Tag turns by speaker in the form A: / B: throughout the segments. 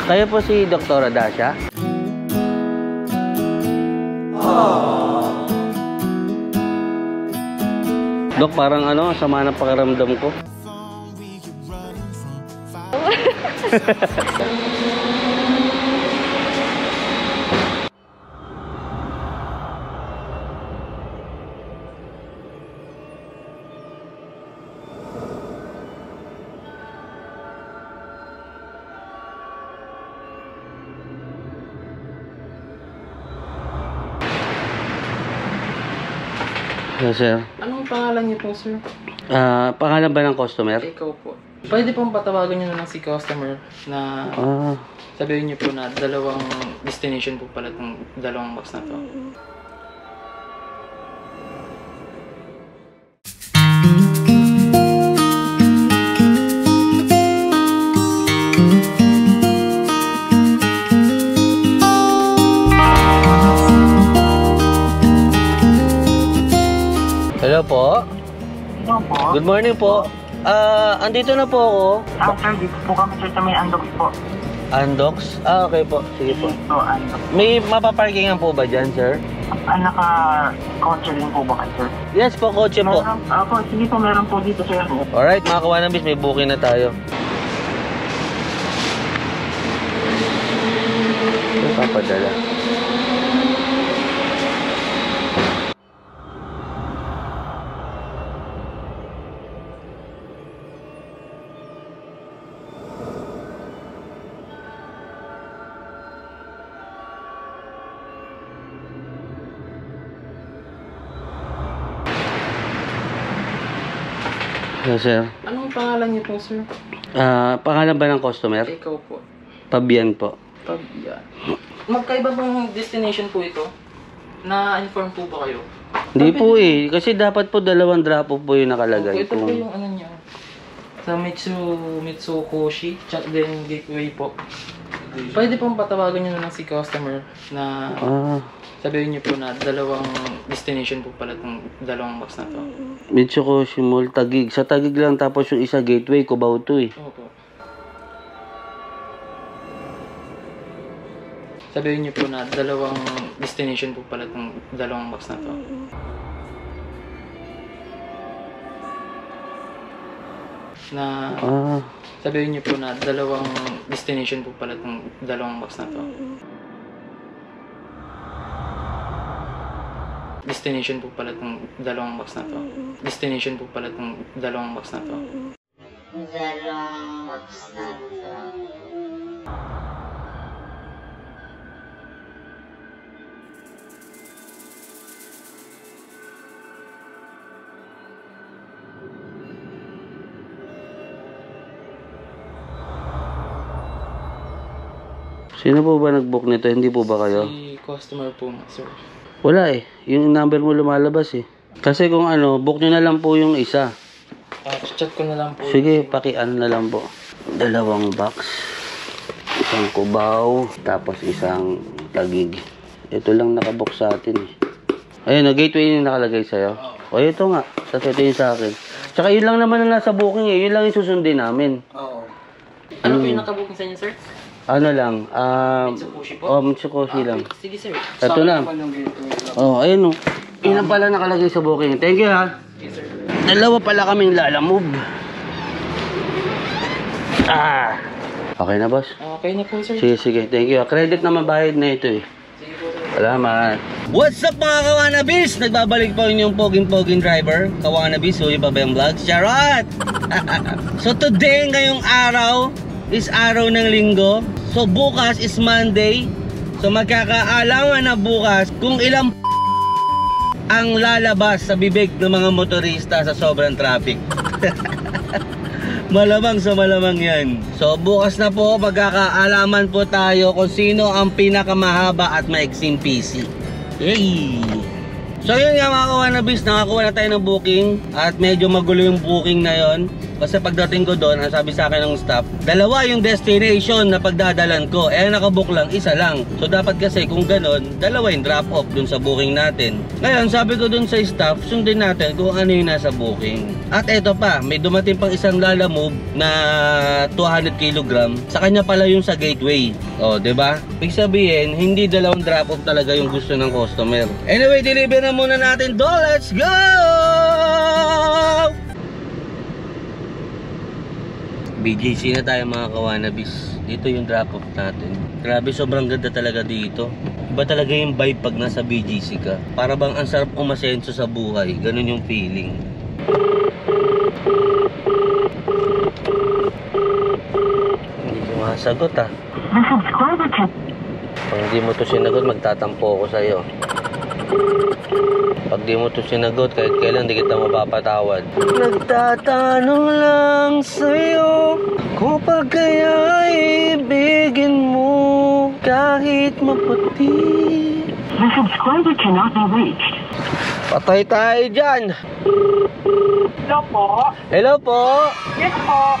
A: Kayo po si Dr. Dasha? Dok, parang ano, sama ng pakiramdam ko. Yes, sir.
B: Anong pangalan niyo po, sir?
A: Pangalan ba ng customer?
B: Ikaw po. Pwede pong patawagan niyo na lang si customer na sabihin niyo po na dalawang destination po pala itong dalawang box na to.
A: Hello po.
C: Hello po.
A: Good morning po. Andito na po ako.
C: Sir, dito po kami sir sa may Andox po.
A: Andox? Okay po. Sige po.
C: Dito, Andox.
A: May mapaparkingan po ba dyan, sir?
C: Naka-kotse rin po ba kayo, sir?
A: Yes po, kotse po.
C: Sige po, meron po dito, sir.
A: Alright, mga kawanabis, may booking na tayo. Ito papadala. Yes, sir.
B: Anong pangalan niyo po, sir?
A: Pangalan ba ng customer?
B: Ikaw po.
A: Pabian po.
B: Pabian. Magkaiba bang destination po ito? Na-inform po ba kayo?
A: Hindi po eh. Kasi dapat po dalawang drop-off po yung nakalagay.
B: Ito po yung ano niya. Sa Mitsukoshi, then Gateway po. Pwede pong patawagan niyo na lang si customer na sabihin niyo po na dalawang destination po pala itong dalawang box na to.
A: Mitsukoshi Mall, Taguig. Sa Taguig lang, tapos yung isa Gateway, Cubao to eh.
B: Opo. Sabihin niyo po na dalawang destination po pala itong dalawang box na to. Sabihin niyo po na dalawang destination po pala itong dalawang box na to. Destination po pala itong dalawang box na to. Destination po pala itong dalawang box na to.
C: Dalawang box na to.
A: Sino po ba nag-book nito? Hindi po ba kayo?
B: Si customer po, sir.
A: Wala eh. Yung number mo lumalabas eh. Kasi kung ano, book nyo na lang po yung isa.
B: Chat ko na lang po.
A: Sige, paki-ano na lang po. Dalawang box. Isang Cubao, tapos isang Taguig. Ito lang nakabook sa atin eh. Ayun, na-gateway yung nakalagay sa'yo. O, ito nga. Tapos ito yung sa akin. Tsaka yun lang naman na nasa booking eh. Yun lang yung susundin namin.
B: Oo. Ano po yung nakabooking sa inyo, sir?
A: Ano lang,
B: Mitsukoshi po?
A: Mitsukoshi lang.
B: Sige, sir.
A: Ito na. Ayun o. Ilan pala nakalagay sa booking. Thank you ha.
B: Yes, sir.
A: Dalawa pala kaming lalamove. Okay na, boss?
B: Okay na po, sir.
A: Sige. Thank you. Credit na mabayad na ito eh.
B: Sige po, sir.
A: Salamat. What's up mga kawanabis? Nagbabalik po inyong poging driver. Kawanabis, Huyo Pabayang Vlogs. Charot! So today, ngayong araw, is araw ng linggo. So bukas is Monday. So magkakaalaman na bukas kung ilang ang lalabas sa bibig ng mga motorista sa sobrang traffic. Malamang sa malamang yan. So bukas na po magkakaalaman po tayo kung sino ang pinakamahaba at maiksing PC. Yay! So yun nga mga kawanabis, nakakuha na tayo ng booking at medyo magulo yung booking na yon. Kasi pagdating ko doon, ang sabi sa akin ng staff, dalawa yung destination na pagdadalan ko. Eh, nakabook lang, isa lang. So, dapat kasi kung ganon, dalawa yung drop-off dun sa booking natin. Ngayon, sabi ko dun sa staff, sundin natin kung ano yung nasa booking. At eto pa, may dumating pang isang Lalamove na 200 kg. Sa kanya pala yung sa gateway. O, diba? Ibig sabihin, hindi dalawang drop-off talaga yung gusto ng customer. Anyway, deliver na muna natin to. Let's go! BGC na tayo mga kawanabis. Dito yung drop-off natin. Grabe, sobrang ganda talaga dito. Iba talaga yung vibe pag nasa BGC ka. Para bang ang sarap umasenso sa buhay. Ganun yung feeling. Hindi sumasagot ah. Pag hindi mo to sinagot, magtatampo ako sa'yo. Pag di mo to sinagot, kahit kailan di kita mapapatawad. Nagtatanong lang sa'yo kung pag kaya ibigin mo kahit maputi.
C: The subscriber cannot be reached.
A: Patay tayo dyan.
C: Hello po.
A: Hello po.
C: Yes po.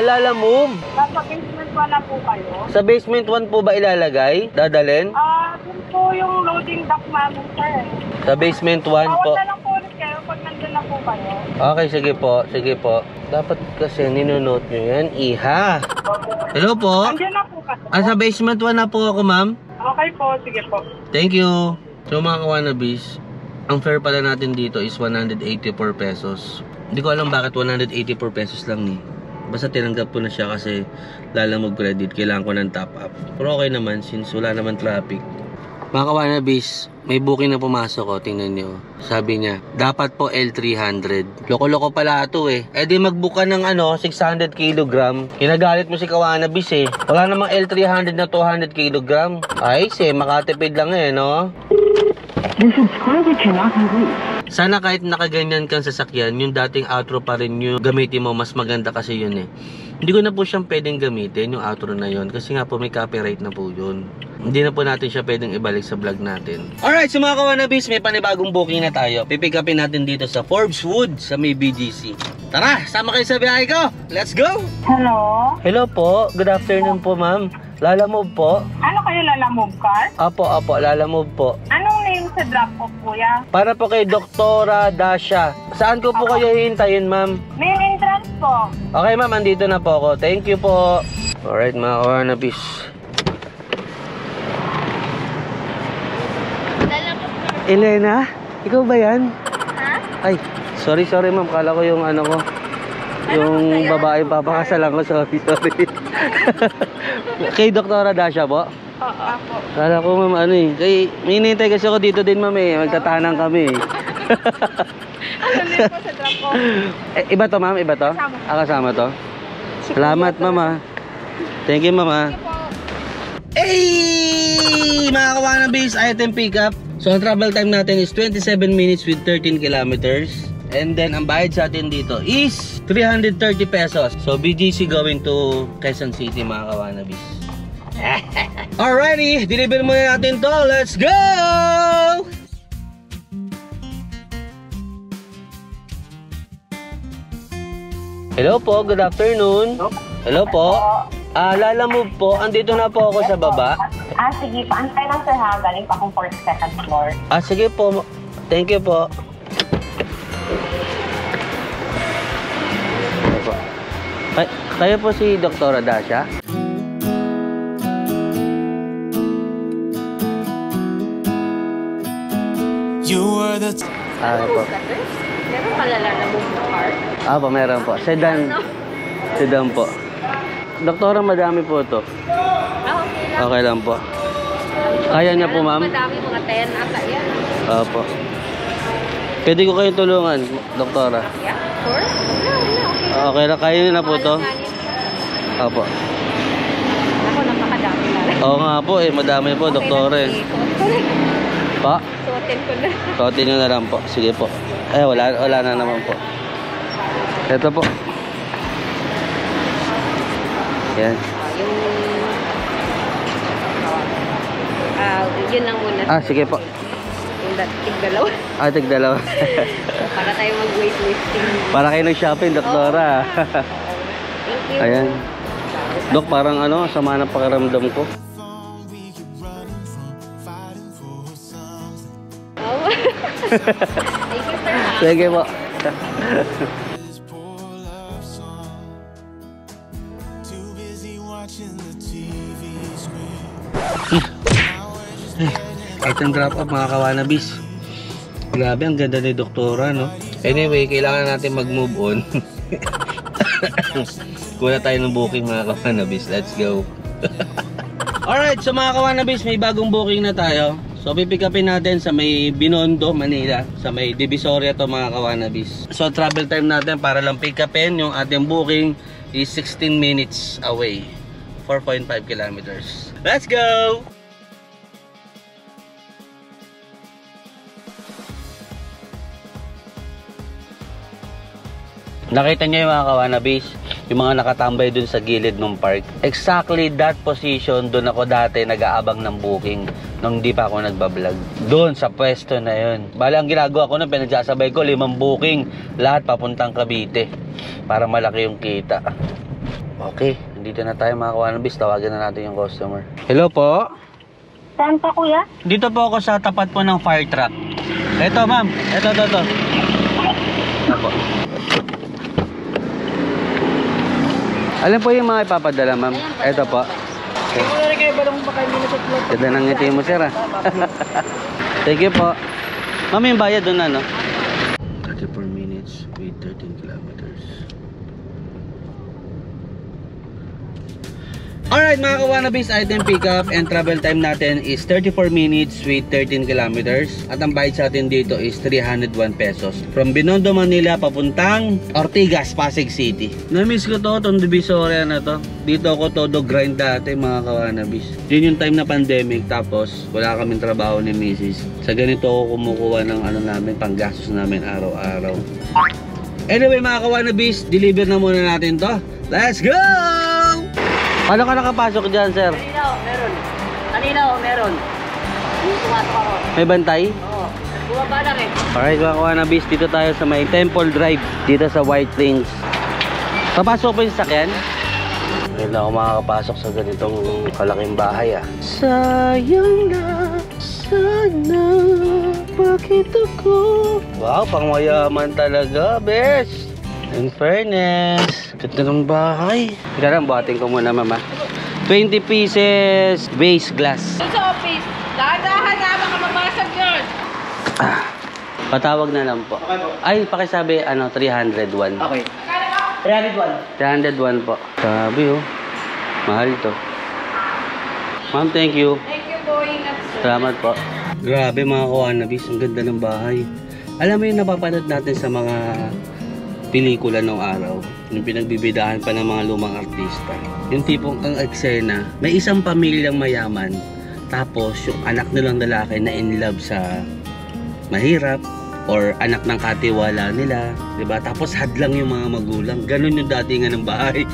A: Lalamove.
C: Nasa basement 1 na po kayo.
A: Sa basement 1 po ba ilalagay? Dadalhin?
C: Dun po yung loading dock namin, sir.
A: Sa basement 1 po.
C: Tawag na lang po ulit kayo pag nandun na po kayo.
A: Okay, sige po. Sige po. Dapat kasi ninunote nyo yan. Iha. Hello po.
C: Nandiyan na po kayo.
A: Sa basement 1 na po ako, ma'am.
C: Okay po, sige po.
A: Thank you. So mga kawanabis, ang fare pala natin dito is 184 pesos. Hindi ko alam bakit 184 pesos lang ni. Basta tinanggap ko na siya kasi Lalamove credit. Kailangan ko ng top up. Pero okay naman since wala naman traffic. Mga kawanabis, may booking na pumasok ko. Tingnan nyo. Sabi niya, dapat po L300. Loko-loko pala ito eh. Eh di magbook ka ng 600 kg. Kinagalit mo si kawanabis eh. Wala namang L300 na 200 kg. Ay, makatipid lang eh, no?
C: The subscriber cannot be reached.
A: Sana kahit nakaganyan kang sasakyan, yung dating outro pa rin yung gamitin mo, mas maganda kasi yun eh. Hindi ko na po siyang pwedeng gamitin, yung outro na yun, kasi nga po may copyright na po yun. Hindi na po natin siya pwedeng ibalik sa vlog natin. Alright, so mga kawanabis, may panibagong booking na tayo. Pipick upin natin dito sa Forbes Wood sa may BGC. Tara, sama kayo sa biyahe ko! Let's go!
C: Hello?
A: Hello po, good afternoon po ma'am. Lalamove po?
C: Ano kayo, Lalamove car?
A: Apo, Lalamove po.
C: Anong name sa drop-off, kuya?
A: Para po kay Doktora Dasha. Saan ko po kayo hihintayin, ma'am?
C: Main entrance po.
A: Okay, ma'am. Andito na po ako. Thank you po. Alright, mga kawanabis. Elena? Ikaw ba yan?
C: Ha?
A: Ay, sorry, ma'am. Kala ko yung ko. Yung babae papakasalan ko. Sorry. Kay Doktora Dasha po?
C: Oo, po.
A: Kala ko, ma'am, may hinihintay kasi ako dito din, ma'am, eh. Magtatahanan kami, eh.
C: Ano din po sa drop-off?
A: Iba to, ma'am? Iba to? Kasama to? Salamat, ma'am. Thank you, ma'am. Hey! Mga kawanabis, item pickup. So, ang travel time natin is 27 minutes with 13 kilometers. And then, ang bayad sa atin dito is 330 pesos. So, BGC going to Quezon City, mga kawanabis. Alrighty, deliver muna natin to. Let's go! Hello po, good afternoon. Hello po. Lalamove po, andito na po ako sa baba.
C: Sige, paantay lang sir ha. Galing pa akong 42nd floor.
A: Sige po. Thank you po. Kayo po si Doktora Dasha?
D: You were the
A: Po.
C: Meron pala Lalamove car?
A: Meron po. Sedan. Sedan po. Doktora, madami po to.
C: Okay lang.
A: Okay lang po. Kaya niya po, ma'am?
C: Madami, mga 10 ata yan.
A: Opo. Pwede ko kayong tulungan, Doktora.
C: Yeah, sure. Okay.
A: Okay lang, kaya niyo na po to? Opo.
C: Ako, napakadami na.
A: Oo nga po madami po, Doktora eh. Pa?
C: Suotin ko na.
A: Suotin nyo na lang po. Sige po. Wala na naman po. Ito po. Yan.
C: Yun lang muna.
A: Sige po.
C: Yung tig-dalawa.
A: Ah, tig-dalawa.
C: Para tayo mag-weightlifting.
A: Para kayo nag-shopping, doktora.
C: Thank you.
A: Ayan. Dok, parang ano, sama ng pakiramdam ko.
C: Oh. Thank you, sir.
A: Sige po. Itong drop up mga kawanabis. Grabe, ang ganda ni doktora, no? Anyway, kailangan natin mag-move on. Kuha tayo ng booking mga kawanabis. Let's go. Alright, so mga kawanabis, may bagong booking na tayo. So pipick upin natin sa may Binondo, Manila. Sa may Divisoria to mga kawanabis. So travel time natin para lang pick upin yung ating booking is 16 minutes away. 4.5 kilometers. Let's go! Nakita niyo yung mga kawanabis, yung mga nakatambay dun sa gilid ng park. Exactly that position, dun ako dati nag-aabang ng booking nung di pa ako nagbablog. Dun sa pwesto na yun. Bali, ang ginagawa ko na pinagsasabay ko, 5 booking, lahat papuntang Cavite para malaki yung kita. Okay, dito na tayo mga kawanabis, tawagan na natin yung customer. Hello po?
C: Saan pa, kuya?
A: Dito po ako sa tapat po ng fire truck. Eto ma'am, eto. Eto po. Alam po yung mga ipapadala, ma'am. Ito po. Okay. Ganda ng ngiti mo, sir, ah. Thank you po. Ma'am, yung bayad doon, ano? 34 minutes with 13 kilometers. Alright, mga kawanabis, item pickup and travel time natin is 34 minutes with 13 kilometers. At ang bayad sa atin dito is 301 pesos. From Binondo, Manila, papuntang Ortigas, Pasig City. Na-miss ko to, itong Divisoria na to. Dito ako todo grind dati, mga kawanabis. Yun yung time na pandemic, tapos wala kaming trabaho ni Mrs. Sa ganito ako kumukuha ng ano namin, panggastos namin araw-araw. Anyway, mga kawanabis, deliver na muna natin to. Let's go! Paano ka nakapasok dyan, sir?
C: Kanina, meron. Yung pumasok ako.
A: May bantay?
C: Oo. Bumaba lang eh.
A: Alright mga kawanabis, dito tayo sa may Temple Drive, dito sa White Plains. Papasok po yung sakyan? Ngayon lang ako makakapasok sa ganitong kalaking bahay, ah. Sayang na, sana, bakit ako? Wow, pangmayaman talaga, bes! In fairness, ganda ng bahay. Teka lang, buhatin ko muna, mama. 20 pieces base glass.
C: Sa office, dahan-dahan na baka mabasag yun.
A: Patawag na lang po. Ay, pakisabi, ano, 301.
B: Okay.
A: 301 po. Sabi, oh. Mahal to. Ma'am, thank you.
C: Thank you, boy.
A: Salamat po. Grabe mga kawanabis, ang ganda ng bahay. Alam mo yung napapanood natin sa mga pelikula nung araw, yung pinagbibidahan pa ng mga lumang artista. Yung tipong ang eksena, may isang pamilyang mayaman, tapos yung anak nilang lalaki na in love sa mahirap, or anak ng katiwala nila, diba? Tapos hadlang yung mga magulang. Ganun yung datingan ng bahay.